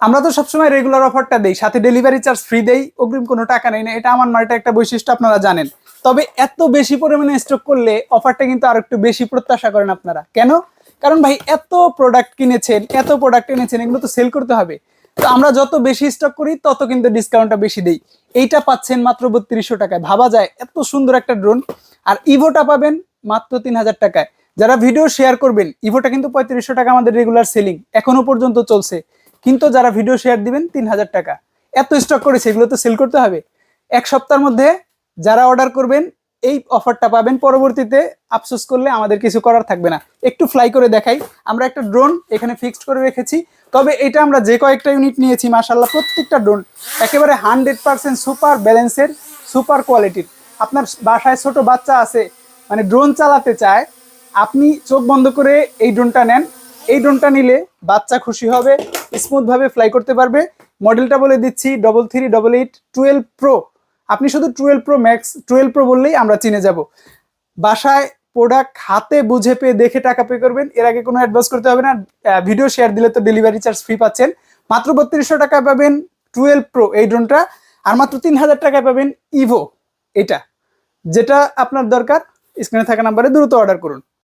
আমরা তো সবসময় রেগুলার অফারটা দেই, সাথে ডেলিভারি চার্জ ফ্রি দেই, অগ্রিম কোনো টাকা নেই না, এটা আমার মার্কেটের একটা বৈশিষ্ট্য, আপনারা জানেন। তবে এত বেশি পরিমাণে স্টক করলে অফারটা কিন্তু আর একটু বেশি প্রত্যাশা করেন আপনারা। কেন? কারণ ভাই এত প্রোডাক্ট কিনেছেন, এত প্রোডাক্ট এনেছেন, এগুলো তো সেল করতে হবে। তো আমরা যত বেশি স্টক করি তত কিন্তু ডিসকাউন্টটা বেশি দেই। এইটা পাচ্ছেন মাত্র 3200 টাকায়, ভাবা যায় এত সুন্দর একটা ড্রোন। আর ইভোটা পাবেন মাত্র 3000 টাকায়। যারা ভিডিও শেয়ার করবেন, ইভোটা কিন্তু 3500 টাকা আমাদের রেগুলার সেলিং এখনো পর্যন্ত চলছে, কিন্তু যারা ভিডিও শেয়ার দিবেন 3000 টাকা। এত স্টক করেছে, এগুলো তো সেল করতে হবে। এক সপ্তাহের মধ্যে যারা অর্ডার করবেন এই অফারটা পাবেন, পরবর্তীতে আফসোস করলে আমাদের কিছু করার থাকবে না। একটু ফ্লাই করে দেখাই, আমরা একটা ড্রোন এখানে ফিক্সড করে রেখেছি। তবে এটা আমরা যে কয়েকটা ইউনিট নিয়েছি, মাশাআল্লাহ প্রত্যেকটা ড্রোন একেবারে 100% সুপার ব্যালেন্সের, সুপার কোয়ালিটির। আপনার বাসায় ছোট বাচ্চা আছে, মানে ড্রোন চালাতে চায়, আপনি চোখ বন্ধ করে এই ড্রোনটা নেন। এই ড্রোনটা নিলে বাচ্চা খুশি হবে, স্মুথ ভাবে ফ্লাই করতে পারবে। মডেলটা বলে দিচ্ছি 338812 প্রো। আপনি শুধু 12 প্রো ম্যাক্স, 12 প্রো বললেই আমরা চিনে যাব। বাসায় প্রোডাক্ট হাতে বুঝে পেয়ে দেখে টাকা পে করবেন, এর আগে কোনো অ্যাডভান্স করতে হবে না। ভিডিও শেয়ার দিলে তো ডেলিভারি চার্জ ফ্রি পাচ্ছেন। মাত্র 3200 টাকায় পাবেন 12 প্রো এই ড্রোনটা। আর মাত্র 3000 টাকায় পাবেন ইভো এটা। যেটা আপনার দরকার স্ক্রিনে থাকা নাম্বারে দ্রুত অর্ডার করুন।